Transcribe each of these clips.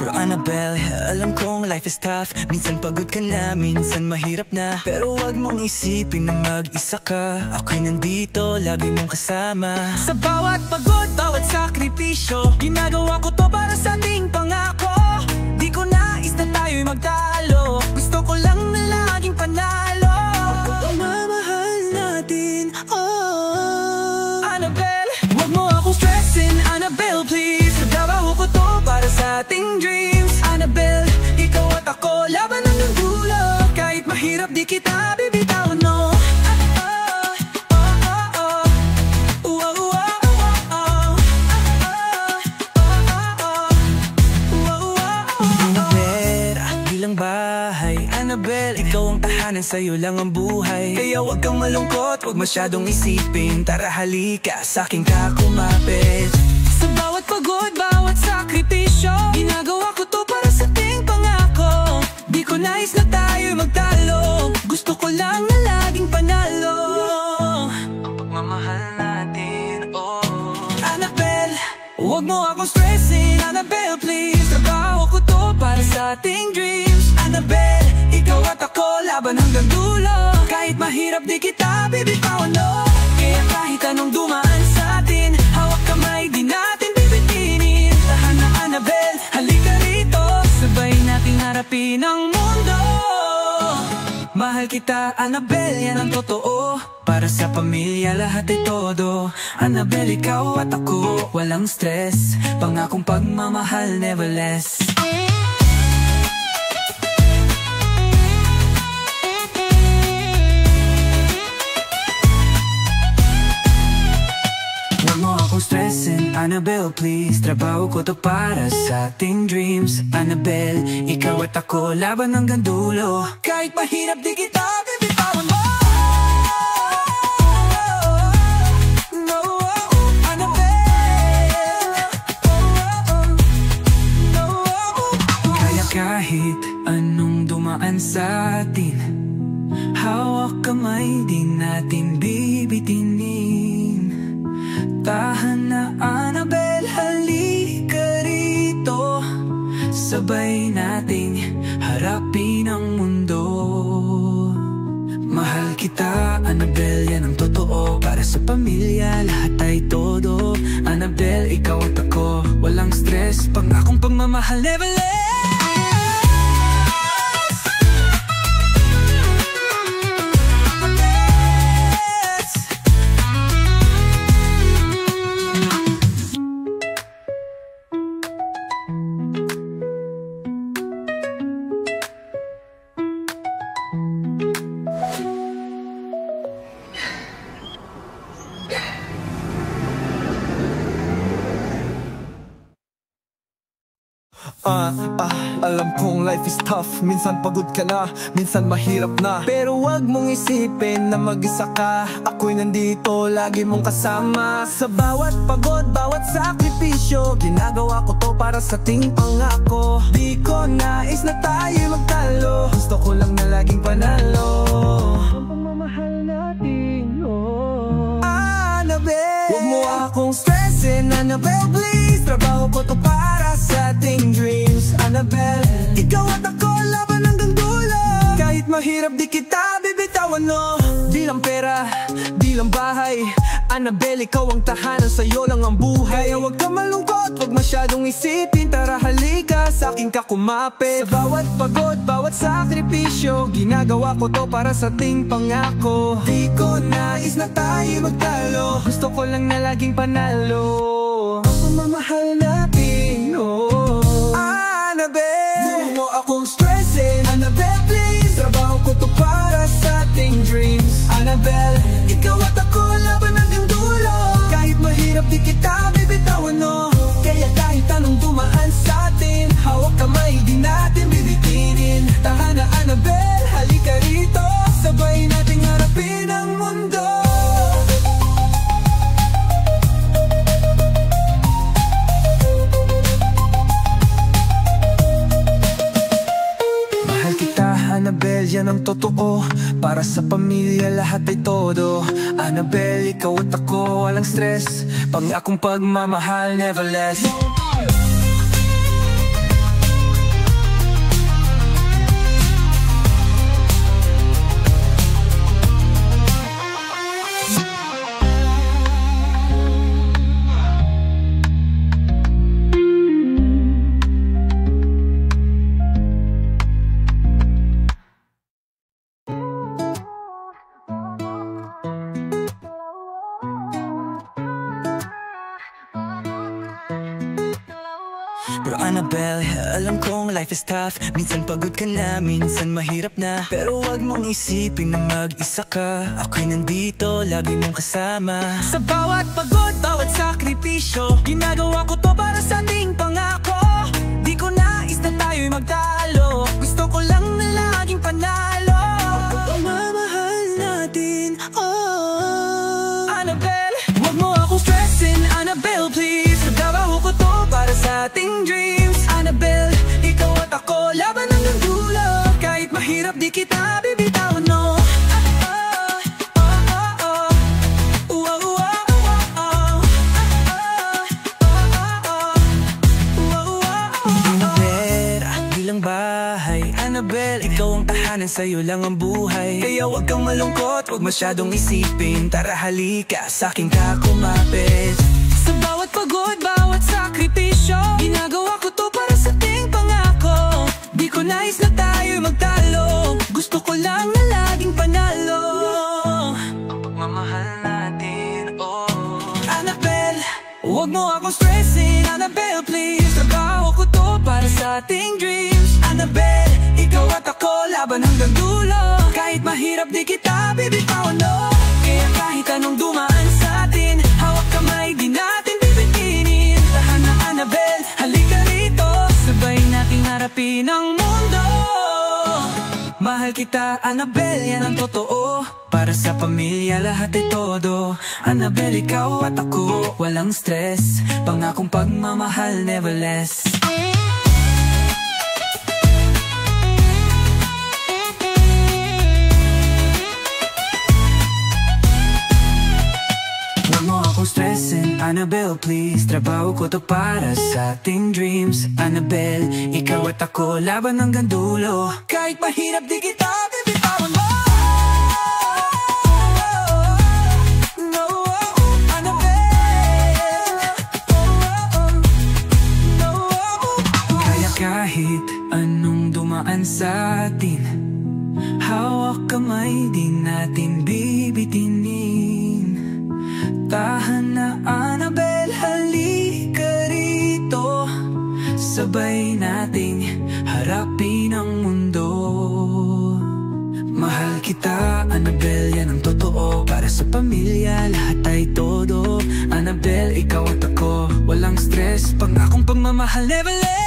Pero Annabelle, alam kong life is tough. Minsan pagod ka na, minsan mahirap na. Pero wag mong isipin na mag-isa ka. Ako'y nandito, lagi mong kasama. Sa bawat pagod, bawat sakripisyo, ginagawa ko to para sa ating pangako. Di ko nais na tayo'y magtalo. Gusto ko lang na laging panalo. Pagmamahal natin, oh Annabelle, wag mo akong stressin, Annabelle, please. Nagtrabaho ko to para sa ating dreams. Annabelle, ikaw at ako, laban hanggang dulo. Kahit mahirap, di kita bibitawan, no. Annabelle, ikaw ang tahanan, sa'yo lang ang buhay. Kaya wag kang malungkot, wag masyadong isipin. Tara halika, sa'kin ka kumapit. Sa bawat pagod, bawat sakripisyo, ginagawa ko to para sa ating pangako. Di ko nais na tayo'y magtalo. Gusto ko lang na laging panalo. Ang pagmamahal natin, oh Annabelle, wag mo akong stressin, Annabelle, please. Trabaho ko to para sa ating dreams. Annabelle, ikaw at ako, laban hanggang dulo. Kahit mahirap, di kita bibitawan, no. Kaya kahit anong dumaan sa atin, hawak kamay, di natin bibitinin. Tahan na Annabelle, halika rito, sabay nating harapin ang mundo. Mahal kita, Annabelle, yan ang totoo. Para sa pamilya, lahat ay todo. Annabelle, ikaw at ako, walang stress. Pangakong pagmamahal, never less. Stressin, Annabelle, please. Trabaho ko to para sa ating dreams. Annabelle, ikaw at ako, laban hanggang dulo. Kahit mahirap, di kita bibitawan mo. Kaya kahit anong dumaan sa atin, hawak kamay, di natin bibitinin. Tahan na Annabelle, halika rito, sabay nating harapin ang mundo. Mahal kita, Annabelle, yan ang totoo. Para sa pamilya, lahat ay todo. Annabelle, ikaw at ako, walang stress. Pangakong pagmamahal, never less. Alam kong life is tough. Minsan pagod ka na, minsan mahirap na. Pero wag mong isipin na mag-isa ka. Ako'y nandito, lagi mong kasama. Sa bawat pagod, bawat sakripisyo, ginagawa ko to para sa ating pangako. Di ko nais na tayo'y magtalo. Gusto ko lang na laging panalo. Ang pagmamahal natin, oh Annabelle, wag mo akong stressin, Annabelle, please. Trabaho ko to para sa ating dreams. Annabelle, ikaw at ako, laban hanggang dulo. Kahit mahirap, di kita bibitawan, no. Di lang pera, di lang bahay. Annabelle, ikaw ang tahanan, sa'yo lang ang buhay. Kaya wag ka malungkot, wag masyadong isipin. Tara halika, sa'kin ka kumapit. Sa bawat pagod, bawat sakripisyo, ginagawa ko to para sa ating pangako. Di ko nais na tayo magtalo. Gusto ko lang na laging panalo. Ang pamamahal natin, oh Annabelle, huwag mo akong stressin, Annabelle, please. Trabaho ko to para sa ating dreams. Annabelle, ikaw at ako, laban hanggang dulo. Kahit mahirap, di kita bibitawan, no. Kaya kahit anong dumaan sa atin, hawak kamay, di natin bibitinin. Tahan na Annabelle, halika rito, sabay nating harapin ang mundo. Annabelle, yan ang totoo. Para sa pamilya, lahat ay todo. Annabelle, ikaw at ako, walang stress. Pangakong pagmamahal, never less. Pero Annabelle, alam kong life is tough. Minsan pagod ka na, minsan mahirap na. Pero wag mong isipin na mag-isa ka. Ako'y nandito, lagi mong kasama. Sa bawat pagod, bawat sakripisyo, ginagawa ko to para sa ating pangako. Di ko nais na tayo'y magtalo. Gusto ko lang na laging panalo. Pagmamahal natin, oh Annabelle, wag mo akong stressin, Annabelle, please. Trabaho ko to para sa ating dreams. Annabelle, ikaw at ako, laban hanggang dulo. Kahit mahirap di kita bibitawan, no. Annabelle, ikaw ang tahanan, sa'yo lang ang buhay. Kaya wag kang malungkot, wag masyadong isipin. Tara halika, sa'kin ka kumapit. Sa bawat pagod, bawat sakripisyo, ginagawa ko to para sa ating pangako. Di ko nais na tayo'y magtalo. Gusto ko lang na laging panalo. Ang pagmamahal natin, oh Annabelle, wag mo akong stressin, Annabelle, please. Trabaho ko to para sa ating dreams. Annabelle, ikaw at ako, laban hanggang dulo. Kahit mahirap di kita bibitawan, no. Kaya kahit anong dumaan sa atin, hawak kamay di natin bibitinin. Tahan na Annabelle, halika rito, sabay nating harapin ang mundo. Mahal kita Annabelle, yan ang totoo. Para sa pamilya lahat ay todo. Annabelle, ikaw at ako, walang stress. Pangakong pagmamahal, never less. Stressin, Annabelle, please. Trabaho ko to para sa ating dreams. Annabelle, ikaw at ako, laban hanggang dulo. Kahit mahirap di kita bibitawan mo. No, Annabelle, no. Kaya kahit anong dumaan sa atin, hawak kamay di natin bibitinin. Tahan na Annabelle, halika rito, sabay nating harapin ang mundo. Mahal kita Annabelle, yan ang totoo. Para sa pamilya lahat ay todo. Annabelle, ikaw at ako, walang stress. Pangakong pagmamahal, never less.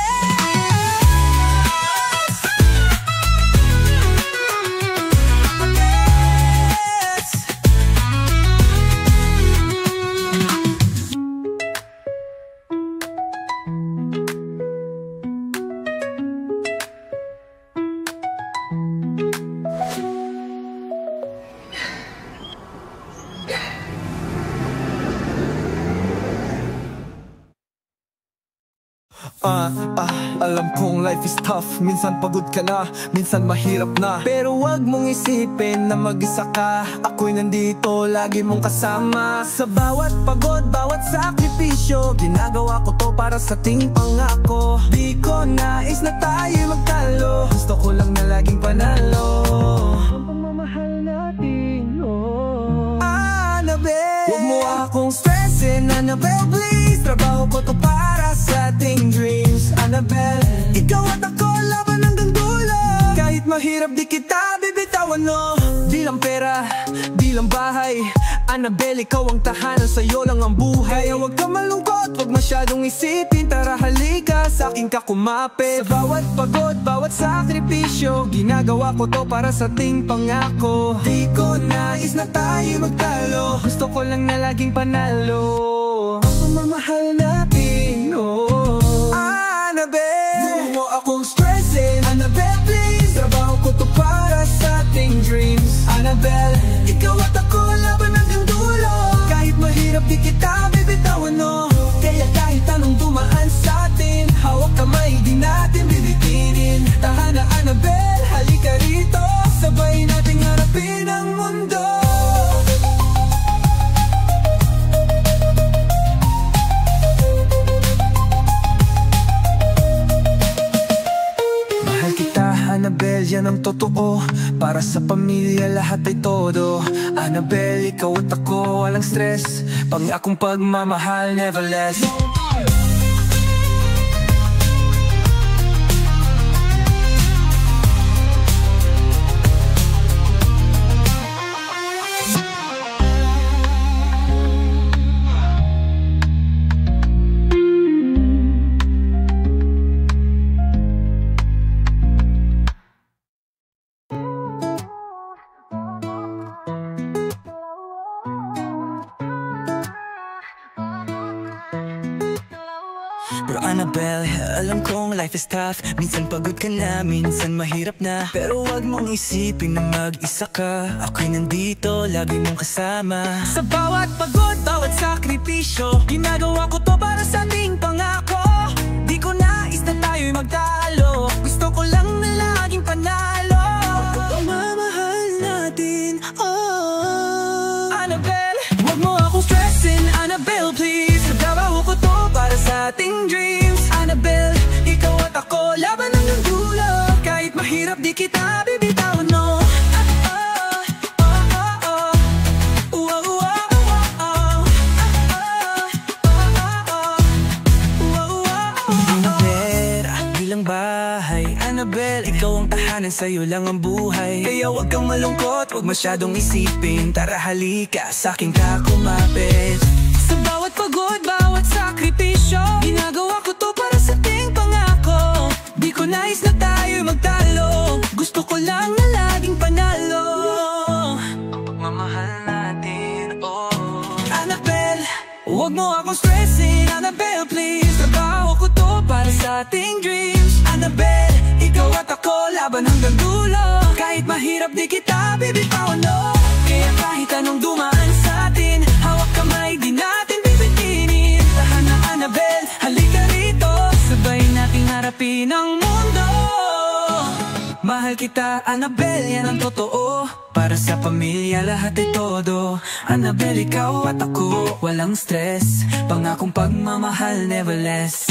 Alam kong life is tough, minsan pagod ka na, minsan mahirap na. Pero wag mong isipin na mag-isa ka, ako'y nandito, lagi mong kasama. Sa bawat pagod, bawat sakripisyo, ginagawa ko to para sa ating pangako. Di ko nais na tayo magtalo, gusto ko lang na laging panalo. Ang pagmamahal natin, oh Annabelle, wag mo akong stressin, Annabelle, please. Trabaho ko to para sa ating dreams. Annabelle, ikaw at ako, laban hanggang dulo. Kahit mahirap di kita bibitawan, no. Di lang pera, di lang bahay, Annabelle, ikaw ang tahanan, sa'yo lang ang buhay. Kaya wag ka malungkot, wag masyadong isipin. Tara halika, sa'kin ka kumapit. Sa bawat pagod, bawat sakripisyo, ginagawa ko to para sa ating pangako. Di ko nais na tayo magtalo, gusto ko lang na laging panalo. Ang pagmamahal natin, oh Annabelle, huwag mo akong stressin, Annabelle, please. Trabaho ko to para sa ating dreams. Annabelle, ikaw at ako, laban hanggang dulo. Kahit mahirap di kita bibitawan, no. Kaya kahit anong dumaan sa atin, hawak kamay di natin bibitinin. Tahan na Annabelle, halika rito, sabay nating harapin ang mundo. Annabelle, yan ang totoo. Para sa pamilya lahat ay todo. Annabelle, ikaw at ako, walang stress. Pangakong pagmamahal, never less. Pero Annabelle, alam kong life is tough. Minsan pagod ka na, minsan mahirap na. Pero wag mong isipin na mag-isa ka. Ako'y nandito, lagi mong kasama. Sa bawat pagod, bawat sakripisyo, ginagawa ko to para sa ating pangako. Di ko nais na tayo'y magtalo, gusto ko lang na laging panalo. Pagmamahal natin, oh Annabelle, wag mo akong stressin, Annabelle please. Nagtrabaho ko to para sa ating dreams. Annabelle, ikaw at ako, laban hanggang dulo. Kahit mahirap di kita bibitawan, no. Annabelle, ikaw ang tahanan, sa'yo lang ang buhay. Kaya wag kang malungkot, wag masyadong isipin. Tara halika, sa'kin ka kumapit. Sa bawat pagod, bawat sakripisyo, ginagawa ko to para sa ating pangako. Di ko nais na tayo'y magtalo, gusto ko lang na laging panalo. Ang pagmamahal natin, oh Annabelle, wag mo akong stressin, Annabelle please. Trabaho ko to para sa ating dreams. Annabelle, ikaw at ako, laban hanggang dulo. Kahit mahirap di kita bibitawan, no. Kaya kahit anong dumaan sa atin, hawak kamay di natin bibitinin. Tahan na Annabelle, halika rito, sabay nating harapin ang mundo. Mahal kita Annabelle, yan ang totoo. Para sa pamilya lahat ay todo. Annabelle, ikaw at ako, walang stress. Pangakong pagmamahal, never less.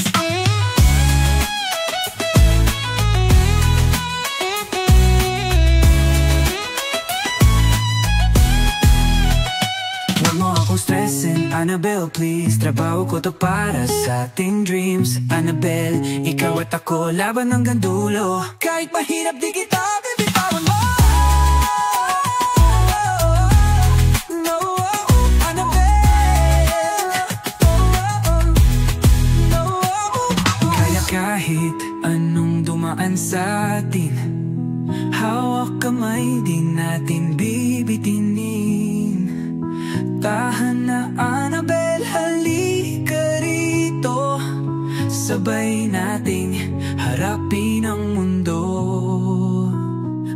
Stressin, Annabelle please. Trabaho ko to para sa ating dreams. Annabelle, ikaw at ako, laban hanggang dulo. Kahit mahirap di kita bibitawan mo. No, Annabelle, no. Kaya kahit anong dumaan sa atin, hawak kamay di natin bibitinin. Tahan na Annabelle, halika rito, sabay nating harapin ang mundo.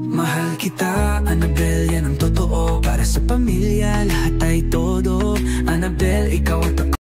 Mahal kita Annabelle, yan ang totoo. Para sa pamilya lahat ay todo. Annabelle, ikaw at ako.